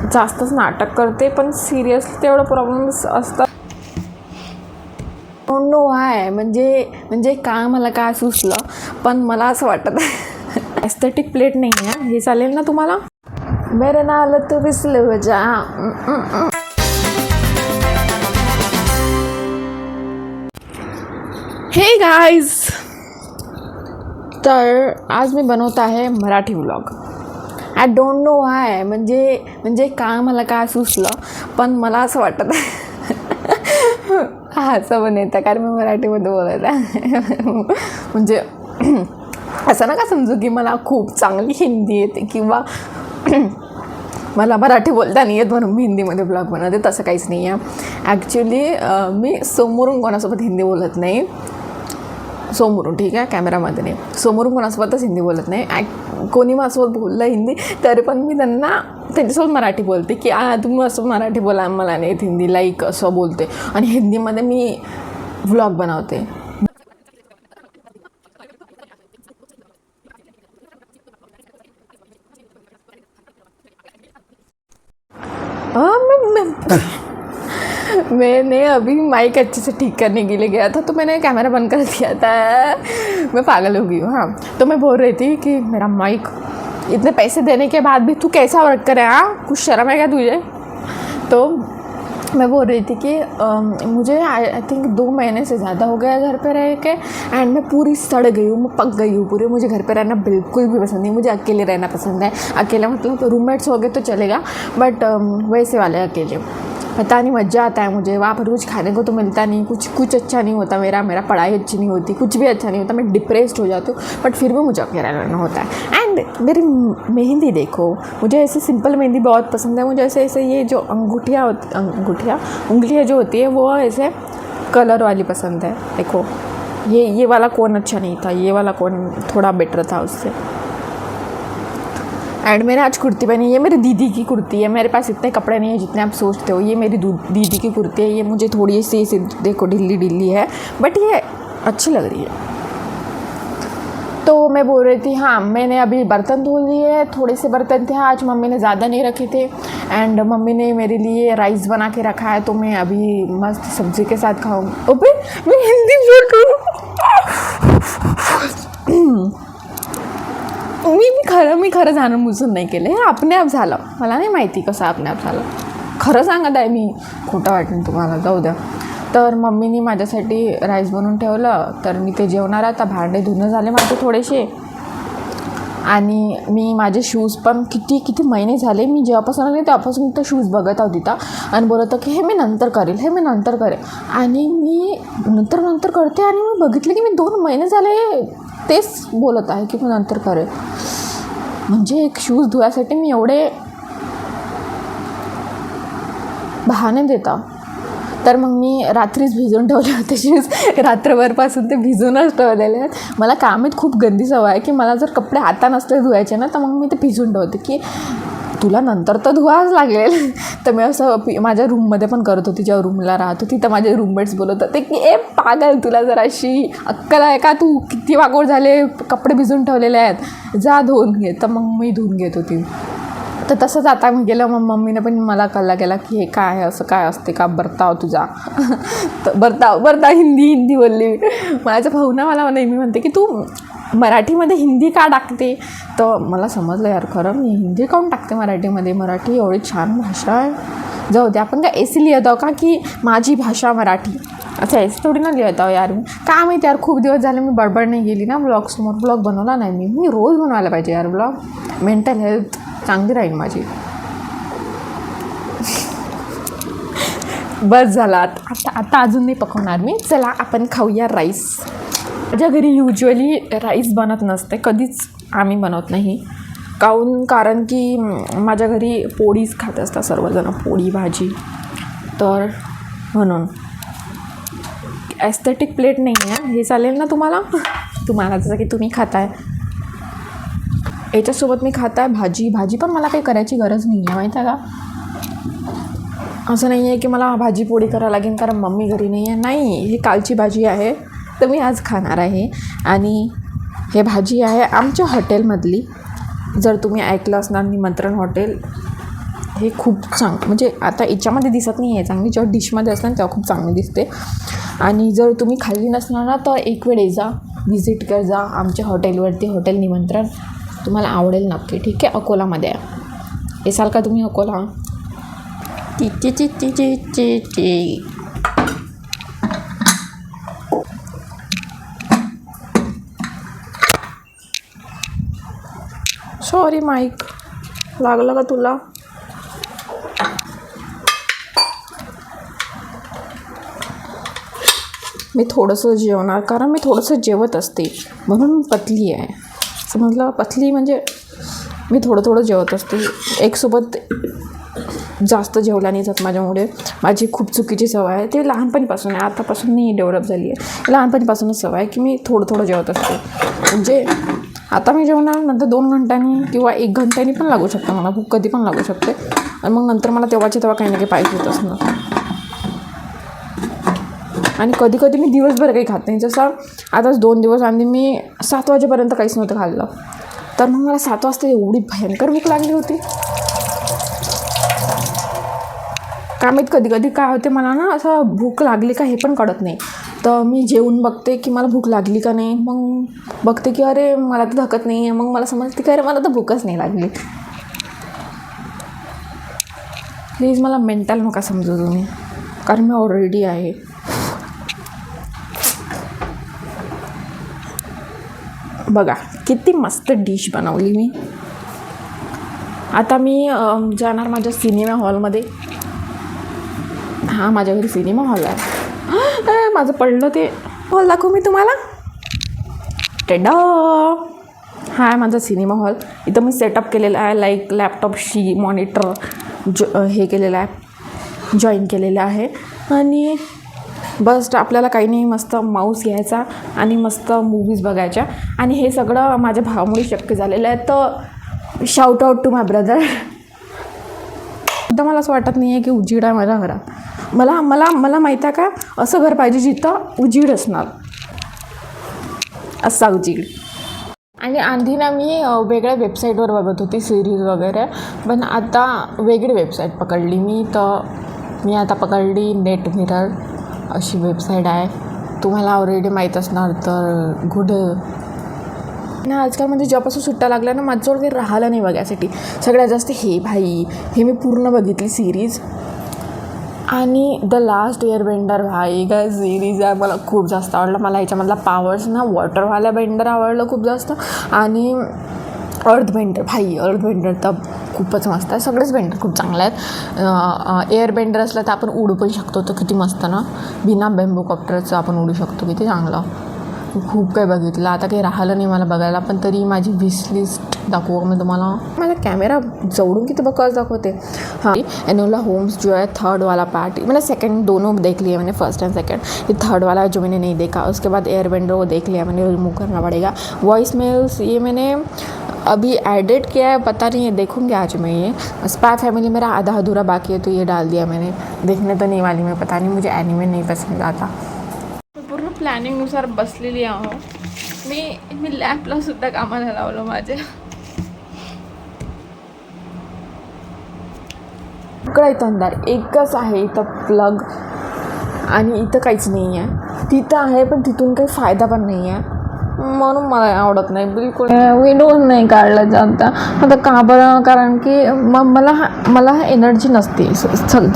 जास्तच नाटक करते, पण सिरियसली तेवढं प्रॉब्लेम्स असतात. डोंट नो व्हाय, म्हणजे का मला काय सुचलं, पण मला असं वाटत एस्थेटिक प्लेट नाही आहे हे. चालेल ना तुम्हाला? मेरे नाल तू विसले वजा. हे गाईज, तर आज मी बनवत आहे Marathi vlog. I don't know why, म्हणजे का मला काय सुचलं, पण मला असं वाटत असं पण येतं कारण मी मराठीमध्ये बोलत आहे. म्हणजे असं नका समजू की मला खूप चांगली हिंदी येते किंवा मला मराठी बोलता नाही येत म्हणून मी हिंदीमध्ये ब्लॉग बनवते. तसं काहीच नाही आहे. ॲक्च्युली मी समोरून कोणासोबत हिंदी बोलत नाही. समोरून, ठीक आहे, कॅमेरामध्ये नाही, समोरून कोणासोबतच हिंदी बोलत नाही. कोणी माझ्यासोबत बोललं हिंदी तरी पण मी त्यांच्यासोबत मराठी बोलते की तुम्ही असं मराठी बोला, मला नाही येत हिंदी, लाईक असं बोलते. आणि हिंदीमध्ये मी व्लॉग बनवते. मैंने अभी माइक अच्छे से ठीक करने के लिए गया था तो मैंने कैमरा बंद कर दिया था. मैं पागल हो गई हूँ. हाँ, तो मैं बोल रही थी कि मेरा माइक, इतने पैसे देने के बाद भी तू कैसा वर्क करे? हाँ, कुछ शर्म है क्या तुझे? तो मैं बोल रही थी कि मुझे आई थिंक 2 महीने से ज़्यादा हो गया घर पे रह के, एंड मैं पूरी सड़ गई हूँ, मैं पक गई हूँ पूरी. मुझे घर पे रहना बिल्कुल भी पसंद नहीं. मुझे अकेले रहना पसंद है. अकेला मतलब रूममेट्स हो गए तो चलेगा, बट वैसे वाले अकेले. पता नहीं, मज़ा आता है मुझे. वहाँ पर कुछ खाने को तो मिलता नहीं, कुछ अच्छा नहीं होता. मेरा पढ़ाई अच्छी नहीं होती, कुछ भी अच्छा नहीं होता. मैं डिप्रेस्ड हो जाती हूँ, बट फिर भी मुझे अकेला रहना होता है. एंड मेरी मेहंदी देखो, मुझे ऐसे सिंपल मेहंदी बहुत पसंद है. मुझे ऐसे ये जो उंगलियाँ जो होती है वो ऐसे कलर वाली पसंद है. देखो, ये वाला कौन अच्छा नहीं था, ये वाला कौन थोड़ा बेटर था उससे. एंड मैंने आज कुर्ती पहनी. ये मेरी दीदी की कुर्ती है. मेरे पास इतने कपड़े नहीं है जितने आप सोचते हो. ये मेरी दीदी की कुर्ती है. ये मुझे थोड़ी सी देखो ढिल्ली है, बट ये अच्छी लग रही है. तो मैं बोल रही थी, हाँ, मैंने अभी बर्तन धो लिए. थोड़े से बर्तन थे आज, मम्मी ने ज़्यादा नहीं रखे थे. एंड मम्मी ने मेरे लिए राइस बना के रखा है, तो मैं अभी मस्त सब्जी के साथ खाऊंगी. ओपे, मैं हिंदी बोल रही हूँ. मी खरं जाणून नाही केलं. हे आपणे आप झालं. मला नाही माहिती कसं आपणे आप झालं. खरं सांगत आहे मी, खोटं वाटेल तुम्हाला, जाऊ द्या. तर मम्मीनी माझ्यासाठी राईस बनवून ठेवलं, तर मी ते जेवणार. आता भांडे धुणं झाले माझे थोडेसे. आणि मी माझे शूज पण किती महिने झाले, मी जेव्हापासून आले तेव्हापासून तर शूज बघत आहोत तिथं, आणि बोलत की हे मी नंतर करेल. आणि मी नंतर करते, आणि मी बघितलं की मी 2 महिने झाले तेच बोलत आहे की मी नंतर करेल. म्हणजे एक शूज धुवायसाठी मी एवढे बहाणे देता. तर मग मी रात्रीच भिजून ठेवले होते शूज. रात्रभरपासून ते भिजूनच ठेवलेले आहेत. मला कामात खूप गंदी सवय आहे की मला जर कपडे आता नसले धुवायचे ना, तर मग मी ते भिजून ठेवते की तुला नंतर तर धुवाच लागेल. तर मी असं माझ्या रूममध्ये पण करत होती. जेव्हा रूमला राहत होती तर माझे रूममेट्स बोलत होते की ए पागल, तुला जर अशी अक्कल आहे का? तू किती वागोड झाले, कपडे भिजून ठेवलेले आहेत, जा धुवून घे. तर मग मी धुवून घेत होती. तर तसंच आता मी गेलं. मग मम्मीने पण मला कल्ला केला की हे काय आहे, असं काय असते का बर्ताव तुझा. तर बर्ताव हिंदी बोलली. माझा भाऊ ना मला नेहमी म्हणते की तू मराठीमध्ये हिंदी का टाकते. तर मला समजलं यार, खरं मी हिंदी काऊन टाकते मराठीमध्ये. मराठी एवढी छान भाषा आहे. जाऊ दे, आपण काय ऐसी लिहित आहो का की माझी भाषा मराठी. अच्छा, ऐसी थोडी ना लिहित आहो यार. मी काय माहिती यार, खूप दिवस झाले मी बडबड नाही गेली ना ब्लॉगसमोर. ब्लॉग बनवला नाही मी रोज बनवायला पाहिजे यार ब्लॉग. मेंटल हेल्थ चांगली राहील माझी. बस झाला आता अजून नाही पकवणार मी. चला आपण खाऊया राईस. माझ्या घरी युज्युअली राईस बनत नसते, कधीच आम्ही बनवत नाही. कारण की माझ्या घरी पोळीच खात असतात सर्वजण, पोळी भाजी. तर म्हणून एस्थेटिक प्लेट नाही आहे हे. चालेल ना तुम्हाला जसं की तुम्ही खाताय. याच्यासोबत मी खाताय भाजी पण मला काही करायची गरज नाही आहे, माहीत आहे का. असं नाही आहे की मला भाजी पोळी करावं लागेल कारण मम्मी घरी नाही आहे. नाही, ही कालची भाजी आहे तर मी आज खाणार आहे. आणि हे भाजी आहे आमच्या हॉटेलमधली. जर तुम्ही ऐकलं असणार निमंत्रण हॉटेल, हे खूप म्हणजे आता याच्यामध्ये दिसत नाही आहे चांगली, जेव्हा डिशमध्ये असणार तेव्हा खूप चांगली दिसते. आणि जर तुम्ही खाल्ली नसणार ना तर एक वेळ जा, व्हिजिट कर जा आमच्या हॉटेलवरती, हॉटेल निमंत्रण. तुम्हाला आवडेल नक्की. ठीक आहे. अकोलामध्ये आहे. येसाल का तुम्ही अकोला? सॉरी माईक, लागलं का तुला? मी थोडंसं जेवणार, कारण मी थोडंसं जेवत असते म्हणून पतली आहे. समजलं? पतली म्हणजे मी थोडं जेवत असते. एकसोबत जास्त जेवल्या नाही जात माझ्यामुळे. माझी खूप चुकीची सवय आहे. ते लहानपणीपासून आहे, आतापासून नाही डेव्हलप झाली आहे. लहानपणीपासूनच सवय आहे की मी थोडं जेवत असते. म्हणजे आता मी जेवणार, नंतर 2 घंट्यांनी किंवा 1 घंट्यानी पण लागू शकतं मला भूक, कधी पण लागू शकते. आणि मग नंतर मला तेव्हाच्या तेव्हा काही ना काही पाहिजे होत असणार. आणि कधी मी दिवसभर काही खात नाही. जसं आताच 2 दिवस आधी मी 7 वाजेपर्यंत काहीच नव्हतं खाल्लं. तर मग मला 7 वाजता एवढी भयंकर भूक लागली होती. काय माहीत कधी काय होते, मला ना असं भूक लागली का हे पण कळत नाही. तर मी जेवून बघते की मला भूक लागली का नाही. मग बघते की अरे मला तर धकत नाही आहे. मग मला समजते की अरे मला तर भूकच नाही लागली. प्लीज मला मेंटल नका समजू तुम्ही, कारण मी ऑलरेडी आहे. बघा किती मस्त डिश बनवली मी. आता मी जाणार माझ्या सिनेमा हॉलमध्ये. हां, माझ्या घरी सिनेमा हॉल आहे. माझं पडलं ते हॉल दाखवू मी तुम्हाला. टेडा, हा आहे माझा सिनेमा हॉल. इथं मी सेटअप केलेला आहे, लाईक लॅपटॉपशी मॉनिटर हे केलेलं आहे, जॉईन केलेलं आहे. आणि बस आपल्याला काही नाही, मस्त माऊस घ्यायचा आणि मस्त मूवीज बघायच्या. आणि हे सगळं माझ्या भावामुळे शक्य झालेलं आहे. तर shout out to my brother. एकदा मला असं वाटत नाही आहे की उजीड आहे माझ्या घरात. मला माहीत आहे का, असं घर पाहिजे जिथं उजीड असणार, असा उजीड. आणि आधी ना मी वेगळ्या वेबसाईटवर बघत होती सिरीज वगैरे, पण आता वेगळी वेबसाईट पकडली मी. तर मी आता पकडली नेट मिरर अशी वेबसाईट आहे. तुम्हाला ऑलरेडी माहीत असणार. तर गुड ना, आजकाल म्हणजे जेव्हापासून सुट्ट्या लागल्या ना, माझ्याजवळ काही राहिलं नाही बघायसाठी. सगळ्यात जास्त हे मी पूर्ण बघितली सिरीज. आणि द लास्ट एअरबेंडर, भाई काय सिरीज आहे, मला खूप जास्त आवडलं. मला ह्याच्यामधला पावर्स ना, वॉटरवाला बेंडर आवडलं खूप जास्त. आणि अर्थबेंडर तर खूपच मस्त आहे. सगळेच बेंडर खूप चांगले आहेत. एअरबेंडर असलं तर आपण उडू पण शकतो, तर किती मस्त ना, बिना बेम्बोकॉप्टरचं आपण उडू शकतो, किती चांगलं. खूप काही बघितलं. आता काही राहिलं नाही मला बघायला, पण तरी माझी विशलिस्ट दाखवू मी तुम्हाला. माझा कॅमेरा जवळून किती बकवास दाखवते. हाँ, एनोला होम्स जो है 3rd वाला पार्ट, मैंने सेकंड दोनों देख लिया मैंने, फर्स्ट एंड सेकंड. ये 3rd वाला जो मैंने नहीं देखा. उसके बाद एयरबेंडर वो देख लिया मैंने, रिमूव करना पड़ेगा. वॉइस मेल्स ये मैंने अभी एडिट किया है, पता नहीं है, देखूँगी आज मैं ये. स्पाई फैमिली मेरा आधा अधूरा बाकी है, तो ये डाल दिया मैंने. देखने तो नहीं वाली मैं, पता नहीं, मुझे एनिमे नहीं पसंद आता. पूर्ण प्लॅनिंगनुसार बसलेली आहो. मी लॅपला सुद्धा कामाला लावलं माझ्या. इकडं इथं अंधार एकच आहे, इथं प्लग. आणि इथं काहीच नाही आहे. तिथं आहे पण तिथून काही फायदा पण नाही आहे, म्हणून मला आवडत नाही बिलकुल. विंडोज नाही काढलं जात आता. का बरं? कारण की मला एनर्जी नसते.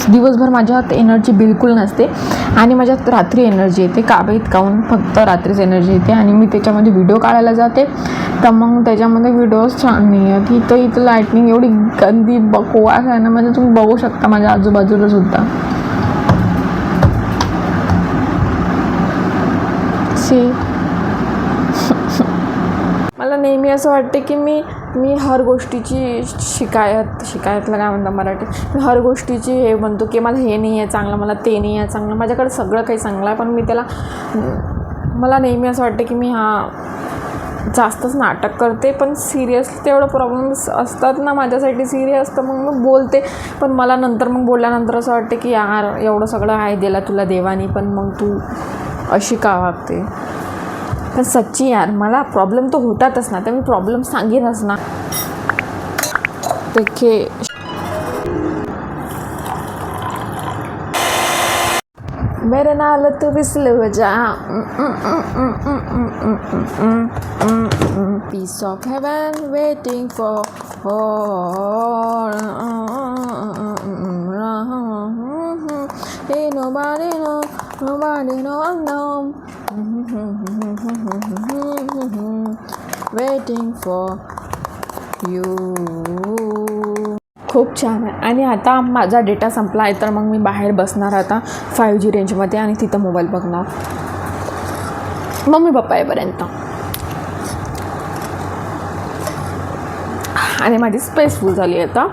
दिवसभर माझ्यात एनर्जी बिलकुल नसते. आणि माझ्यात रात्री एनर्जी येते. का बाईत काहून? फक्त रात्रीच एनर्जी येते. आणि मी त्याच्यामध्ये व्हिडिओ काढायला जाते, तर मग त्याच्यामध्ये व्हिडिओज छान नाही आहे. की इथं लाईटनिंग एवढी गंदी बकवास आहे ना, म्हणजे तुम्ही बघू शकता माझ्या आजूबाजूला सुद्धा. मला नेहमी असं वाटते की मी हर गोष्टीची शिकायतला काय म्हणतात मराठी, मी हर गोष्टीची हे म्हणतो की मला हे नाही आहे चांगलं, मला ते नाही आहे चांगलं. माझ्याकडे सगळं काही चांगलं आहे, पण मला नेहमी असं वाटते की मी जास्तच नाटक करते. पण सिरियसली तेवढं प्रॉब्लेम्स असतात ना माझ्यासाठी सिरियस, तर मग बोलते. पण मला मग बोलल्यानंतर असं वाटते की यार एवढं सगळं आहे दिला तुला देवानी, पण मग तू अशी का वागते. पण सच्ची यार, मला प्रॉब्लेम तर होतातच ना, तर मी प्रॉब्लेम सांगेनच ना. देखिए मेरे नाल तू विसल हो जा. Piece of heaven waiting for Ain't nobody know unknown waiting for you. खूप छान आहे. आणि आता माझा डेटा संपला आहे तर मग मी बाहेर बसणार आता 5G रेंजमध्ये आणि तिथं मोबाईल बघणार मम्मी पप्पा येईपर्यंत. आणि माझी स्पेस फुल झाली आहे आता.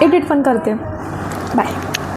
एडिट पण करते. बाय.